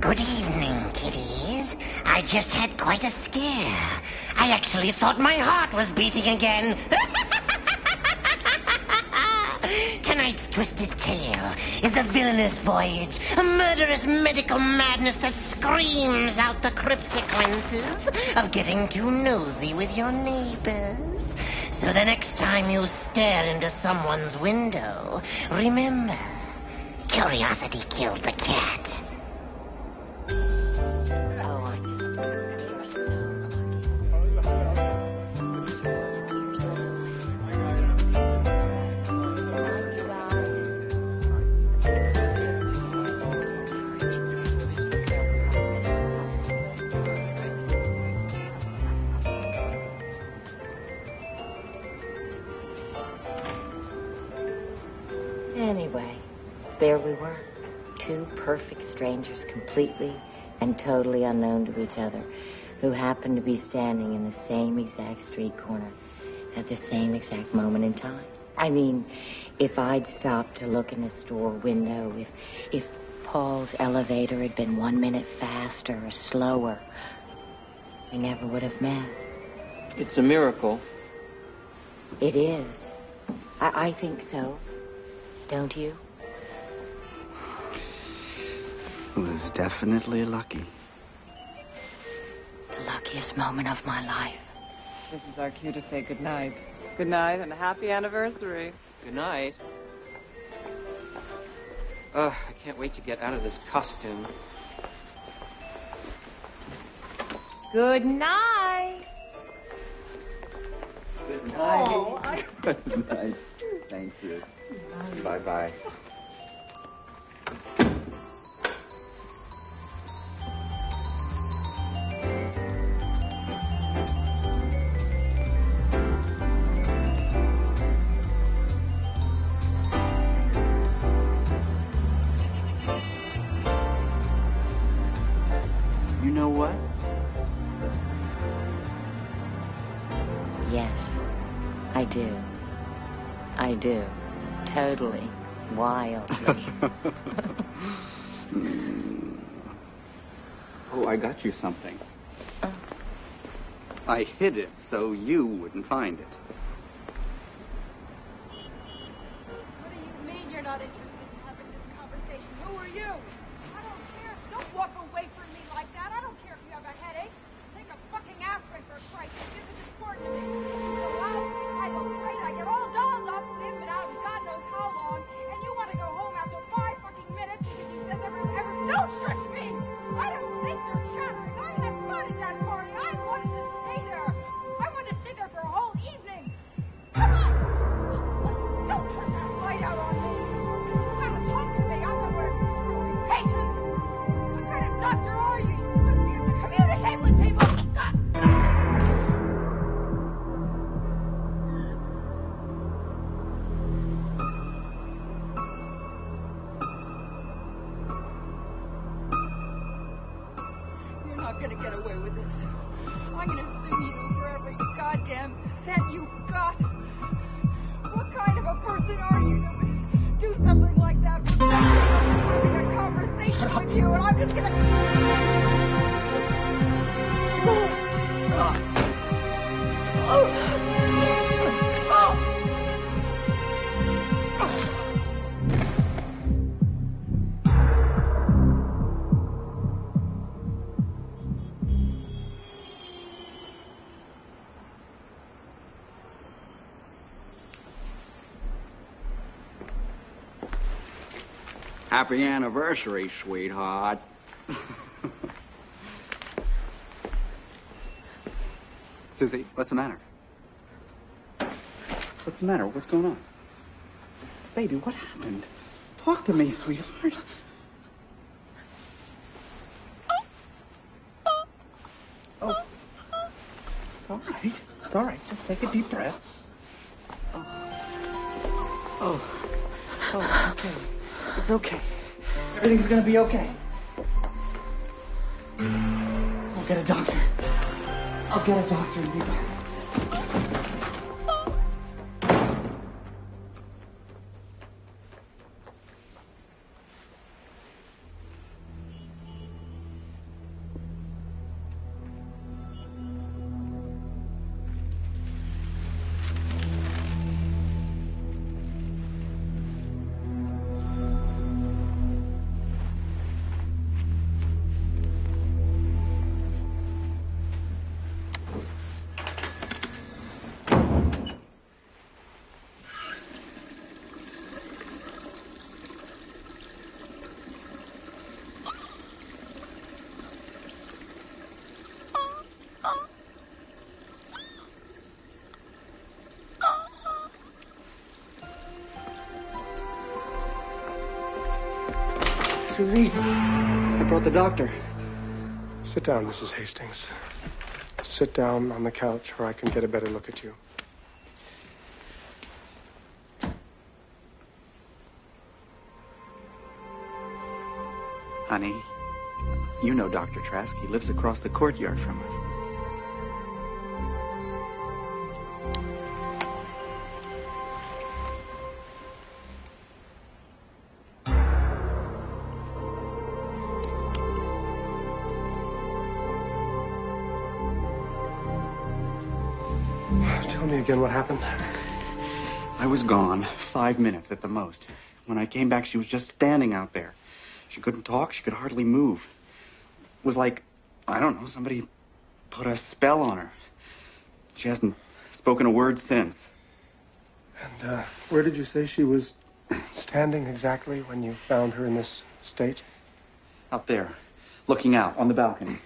Good evening, kiddies. I just had quite a scare. I actually thought my heart was beating again. Tonight's twisted tale is a villainous voyage, a murderous medical madness that screams out the consequences of getting too nosy with your neighbors. So the next time you stare into someone's window, remember, curiosity killed the cat. Anyway, there we were. Two perfect strangers, completely and totally unknown to each other, who happened to be standing in the same exact street corner at the same exact moment in time. I mean, if I'd stopped to look in a store window, if Paul's elevator had been 1 minute faster or slower, we never would have met. It's a miracle. It is. I think so. Don't you? It was definitely lucky. The luckiest moment of my life. This is our cue to say goodnight. Good night and a happy anniversary. Good night. I can't wait to get out of this costume. Good night. Good night. Oh, Good night. Thank you. Bye-bye. You know what? Yes, I do. I do. Totally. Wildly. Oh, I got you something. I hid it so you wouldn't find it. What do you mean you're not interested in having this conversation? Who are you? I don't care. Don't walk away from me like that. I don't care if you have a headache. Take a fucking aspirin for Christ's sake. This is important to me. You go out, I look great, I get all dolled up, we haven't been out in God knows how long, and you want to go home after 5 fucking minutes because you said don't shush me! I don't think they're chattering. I had fun at that party. I wanted to stay there. I wanted to stay there for a whole evening. Come on! Don't turn that light out on me. You gotta talk to me. I'm not one of your screwy patients. What kind of doctor are you? You're supposed to be able to communicate with people. God. You're not gonna get away with this. I'm gonna sue you for every goddamn cent you got. What kind of a person are you to do something like that for nothing? I'm just having a conversation with you, and I'm just gonna. Happy anniversary, sweetheart. Susie, what's the matter? What's the matter? What's going on? Baby, what happened? Talk to me, sweetheart. Oh. It's all right. It's all right. Just take a deep breath. Oh, it's okay. It's okay. Everything's gonna be okay. I'll get a doctor. I'll get a doctor and be back. Susie, I brought the doctor. Sit down, Mrs. Hastings. Sit down on the couch where I can get a better look at you. Honey, you know Dr. Trask. He lives across the courtyard from us. Tell me again what happened. I was gone 5 minutes at the most. When I came back, she was just standing out there. She couldn't talk. She could hardly move. It was like, I don't know, somebody put a spell on her. She hasn't spoken a word since. And where did you say she was standing exactly when you found her in this state? Out there, looking out on the balcony.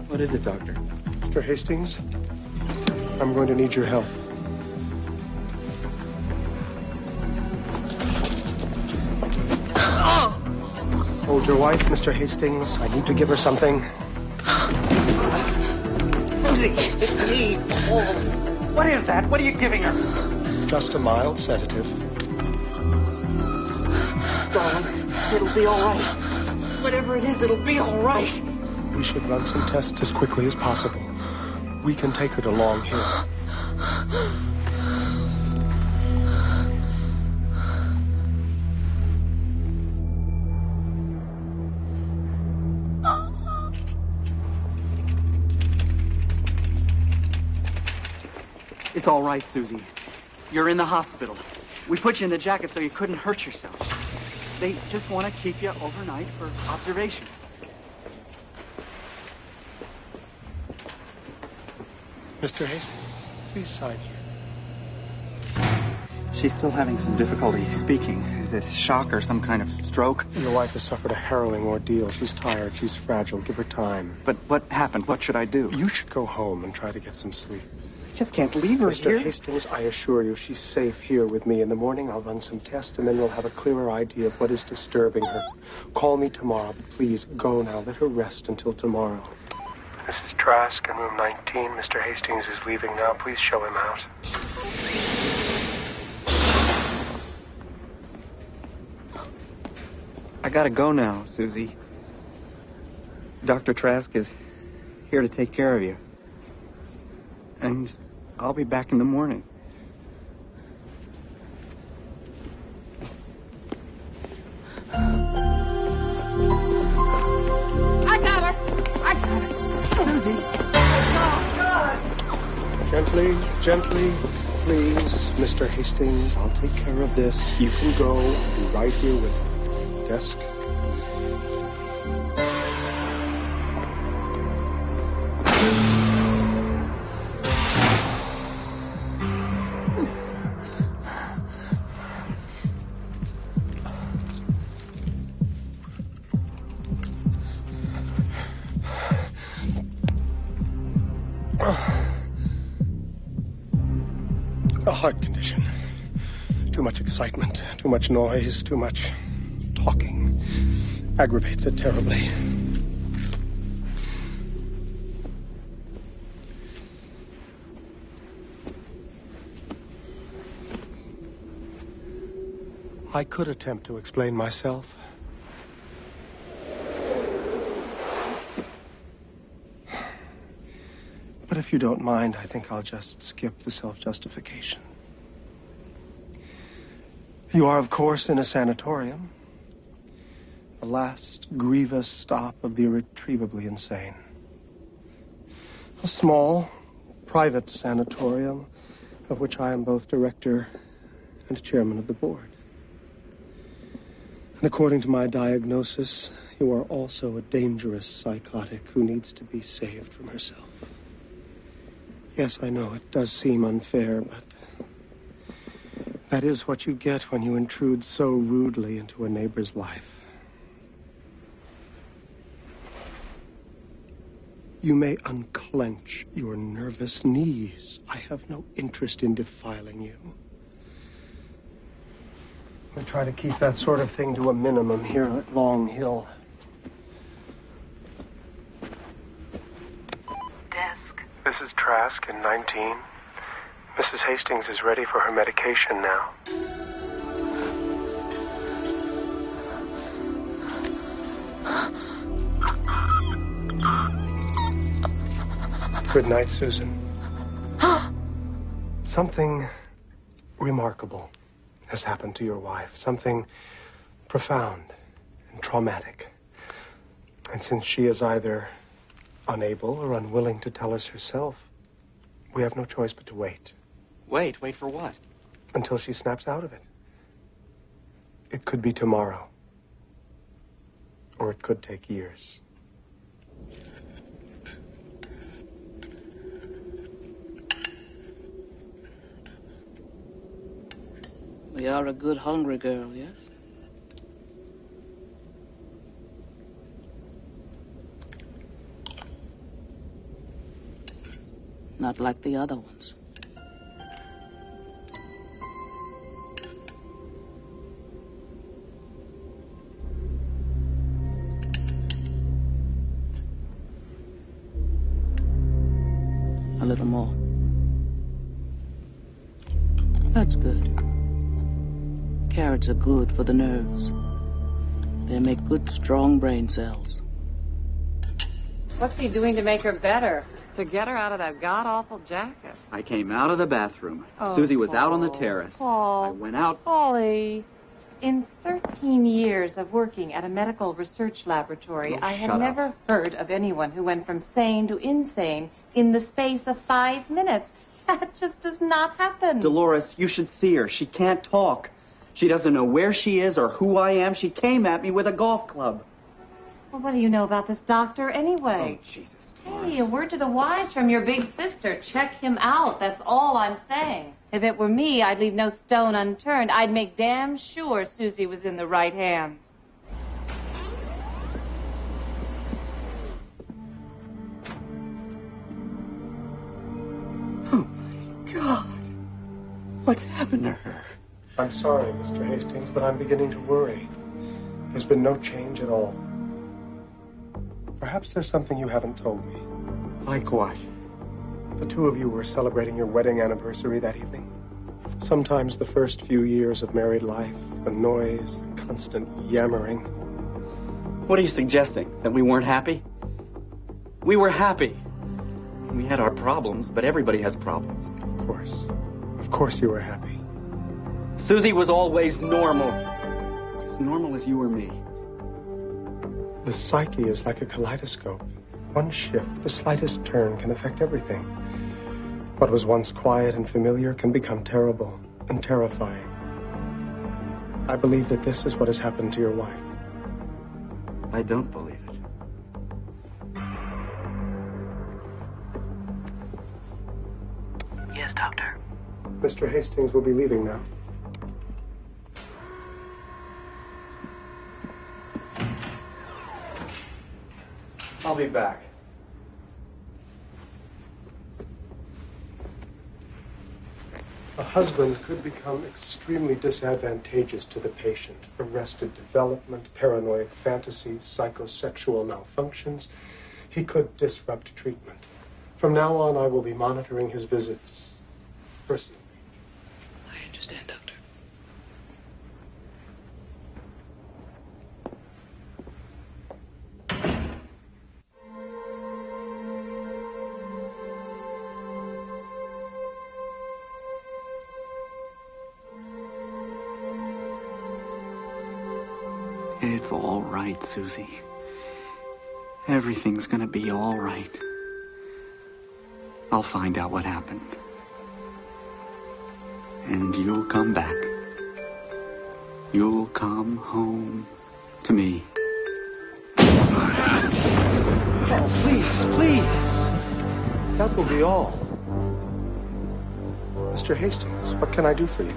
What is it, Doctor? Mr. Hastings, I'm going to need your help. Hold your wife, Mr. Hastings. I need to give her something. Susie, it's me, Paul. What is that? What are you giving her? Just a mild sedative. Darling, it'll be all right. Whatever it is, it'll be all right. We should run some tests as quickly as possible. We can take her to Long Hill. It's all right, Susie. You're in the hospital. We put you in the jacket so you couldn't hurt yourself. They just want to keep you overnight for observation. Mr. Hastings, please sign here. She's still having some difficulty speaking. Is it shock or some kind of stroke? Your wife has suffered a harrowing ordeal. She's tired. She's fragile. Give her time. But what happened? What should I do? You should go home and try to get some sleep. I just can't leave her Mr. here. Hastings, I assure you, she's safe here with me. In the morning, I'll run some tests, and then we'll have a clearer idea of what is disturbing her. Call me tomorrow, but please go now. Let her rest until tomorrow. This is Trask in room 19. Mr. Hastings is leaving now. Please show him out. I gotta go now, Susie. Dr. Trask is here to take care of you. And I'll be back in the morning. I got her! I got her! Susie! Oh, God! Gently, gently, please, Mr. Hastings. I'll take care of this. You can go. I'll be right here with you. Desk. A heart condition. Too much excitement, too much noise, too much talking. Aggravates it terribly. I could attempt to explain myself. But if you don't mind, I think I'll just skip the self-justification. You are, of course, in a sanatorium. The last grievous stop of the irretrievably insane. A small, private sanatorium of which I am both director and chairman of the board. And according to my diagnosis, you are also a dangerous psychotic who needs to be saved from herself. Yes, I know, it does seem unfair, but that is what you get when you intrude so rudely into a neighbor's life. You may unclench your nervous knees. I have no interest in defiling you. I try to keep that sort of thing to a minimum here at Long Hill. Desk. This is Trask in 19. Mrs. Hastings is ready for her medication now. Good night, Susan. Something remarkable has happened to your wife. Something profound and traumatic. And since she is either unable or unwilling to tell us herself, we have no choice but to wait. Wait for what? Until she snaps out of it. It could be tomorrow. Or it could take years. You are a good hungry girl, yes? Not like the other ones. A little more. That's good. Carrots are good for the nerves. They make good, strong brain cells. What's he doing to make her better? To get her out of that god-awful jacket? I came out of the bathroom. Oh, Susie was out on the Paul. terrace. Paul. I went out. Paulie. In 13 years of working at a medical research laboratory, I had shut up. never heard of anyone who went from sane to insane in the space of 5 minutes. That just does not happen. Dolores, you should see her. She can't talk. She doesn't know where she is or who I am. She came at me with a golf club. Well, what do you know about this doctor anyway? Oh, Jesus, Dolores. Hey, a word to the wise from your big sister. Check him out. That's all I'm saying. If it were me, I'd leave no stone unturned. I'd make damn sure Susie was in the right hands. Oh, my God. What's happened to her? I'm sorry, Mr. Hastings, but I'm beginning to worry. There's been no change at all. Perhaps there's something you haven't told me. Like what? The two of you were celebrating your wedding anniversary that evening. Sometimes the first few years of married life, the noise, the constant yammering. What are you suggesting? That we weren't happy? We were happy. We had our problems, but everybody has problems. Of course. Of course you were happy. Susie was always normal. As normal as you or me. The psyche is like a kaleidoscope. One shift, the slightest turn can affect everything. What was once quiet and familiar can become terrible and terrifying. I believe that this is what has happened to your wife. I don't believe it. Yes, Doctor. Mr. Hastings will be leaving now. I'll be back. A husband could become extremely disadvantageous to the patient. Arrested development, paranoid fantasies, psychosexual malfunctions. He could disrupt treatment. From now on, I will be monitoring his visits personally. I understand, Doctor. It's all right, Susie. Everything's gonna be all right. I'll find out what happened. And you'll come back. You'll come home to me. Oh, please, please. That will be all. Mr. Hastings, what can I do for you?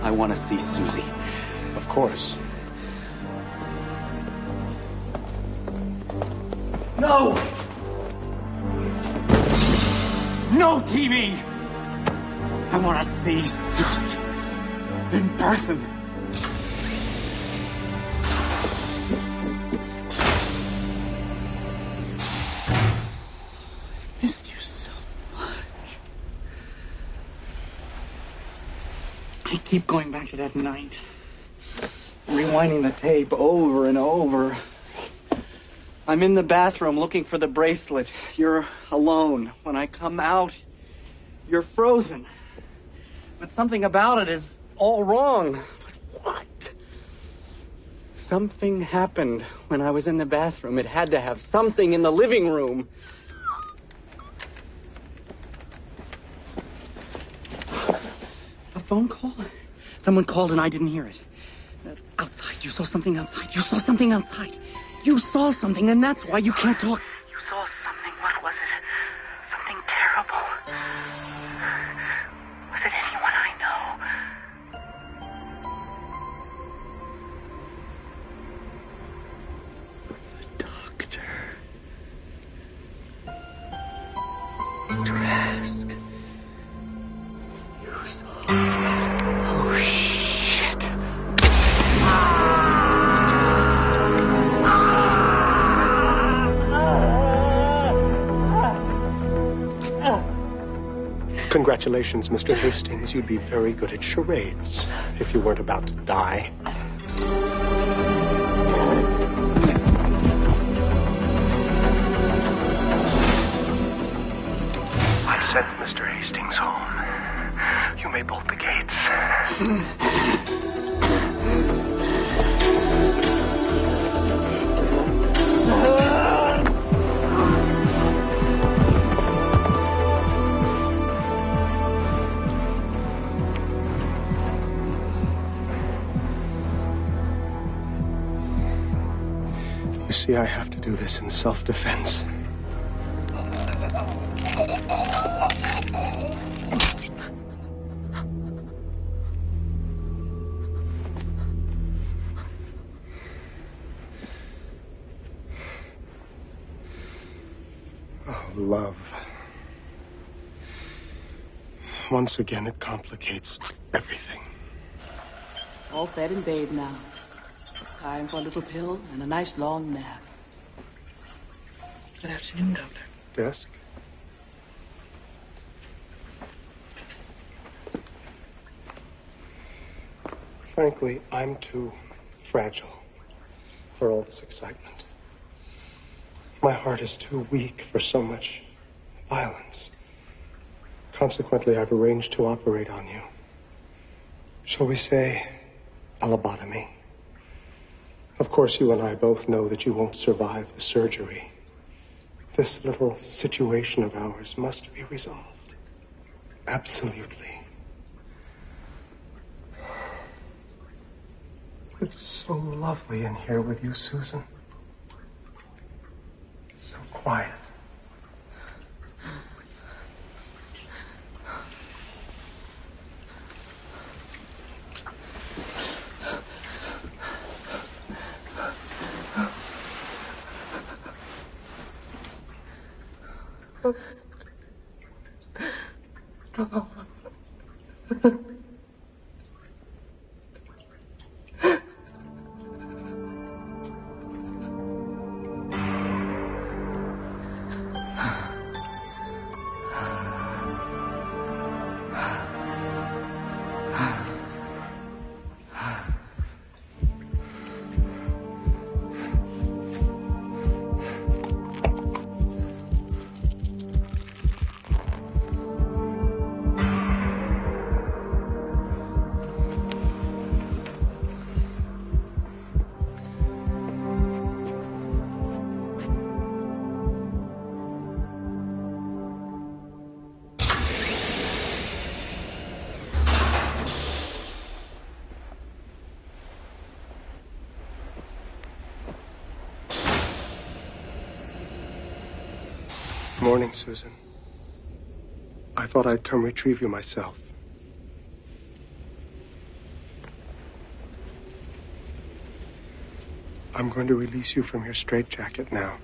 I want to see Susie. Of course. No! No TV! I want to see Susie in person. I missed you so much. I keep going back to that night, rewinding the tape over and over. I'm in the bathroom looking for the bracelet. You're alone. When I come out, you're frozen. But something about it is all wrong. But what? Something happened when I was in the bathroom. It had to have something in the living room. A phone call? Someone called and I didn't hear it. Outside. You saw something outside. You saw something outside. You saw something, and that's why you can't talk. You saw something. What was it? Something terrible. Was it anyone I know? The doctor. Trask. You saw Trask. Oh, shit. Congratulations, Mr. Hastings. You'd be very good at charades if you weren't about to die. I've sent Mr. Hastings home. You may bolt the gates. You see, I have to do this in self-defense. Oh, love. Once again, it complicates everything. All fed and bathed now. Time for a little pill and a nice long nap. Good afternoon, Doctor. Desk? Frankly, I'm too fragile for all this excitement. My heart is too weak for so much violence. Consequently, I've arranged to operate on you. Shall we say, a lobotomy? Of course, you and I both know that you won't survive the surgery. This little situation of ours must be resolved. Absolutely. It's so lovely in here with you, Susan. So quiet. morning, Susan. I thought I'd come retrieve you myself. I'm going to release you from your straitjacket now.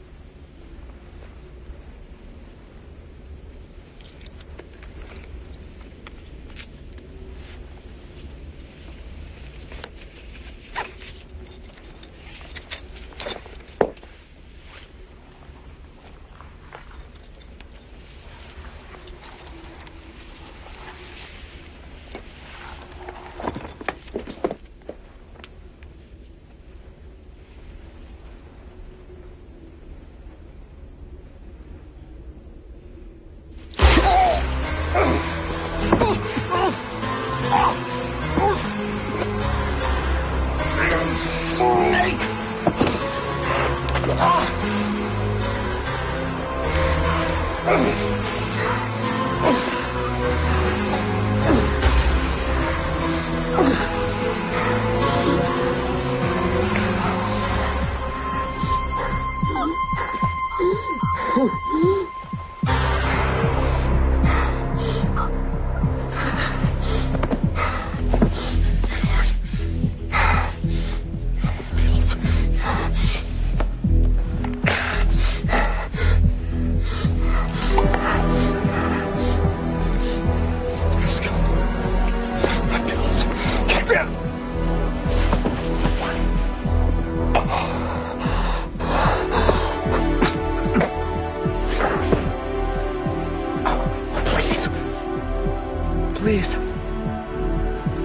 Please.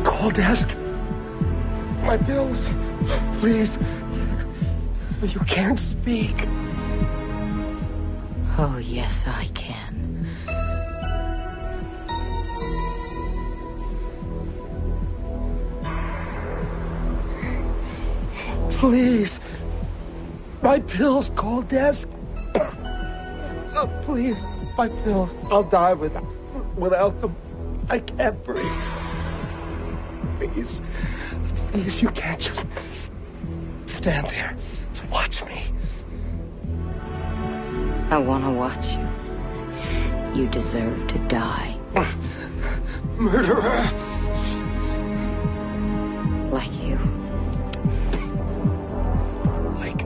Call desk. My pills. Please. You can't speak. Oh, yes, I can. Please. My pills. Call desk. Oh, please. My pills. I'll die without them. I can't breathe. Please. Please, you can't just stand there. Watch me. I want to watch you. You deserve to die. Murderer. Like you. Like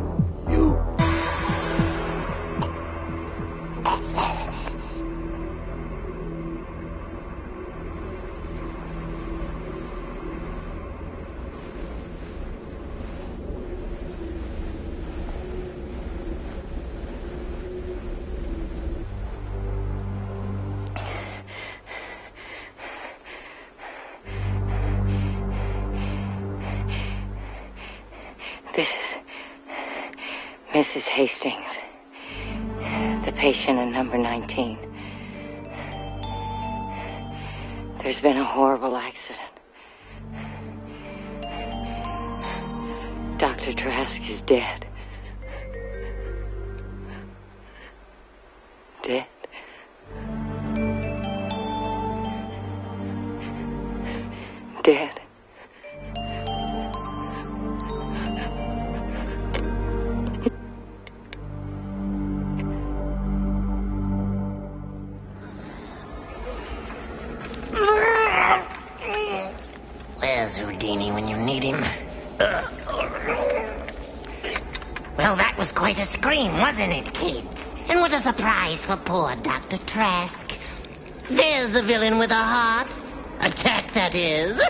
you. This is Mrs. Hastings, the patient in number 19. There's been a horrible accident. Dr. Trask is dead. Dead. Dead. Where's Houdini when you need him? Well, that was quite a scream, wasn't it, kids? And what a surprise for poor Dr. Trask. There's a villain with a heart. Attack, that is.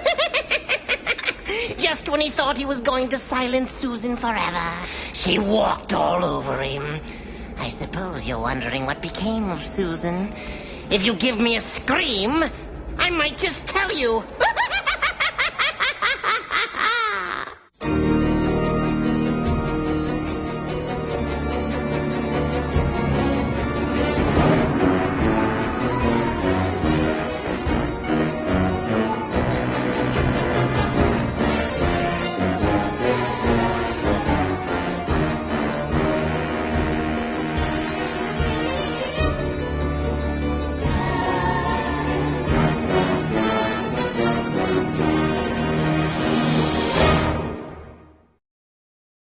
Just when he thought he was going to silence Susan forever, she walked all over him. I suppose you're wondering what became of Susan. If you give me a scream, I might just tell you.